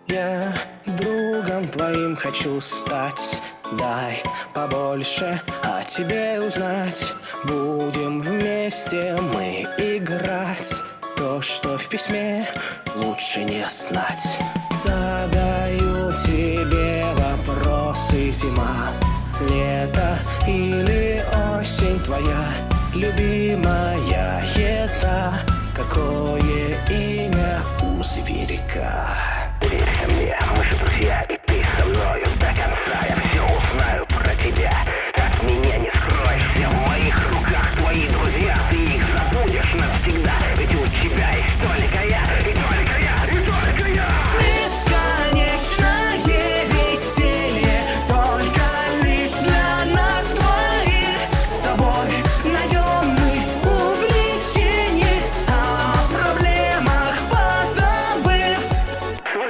Я другом твоим хочу стать. Дай побольше о тебе узнать. Будем вместе мы играть. То, что в письме, лучше не знать. Задаю тебе вопросы: зима, лето или осень твоя любимая еда? Какое имя у зверика?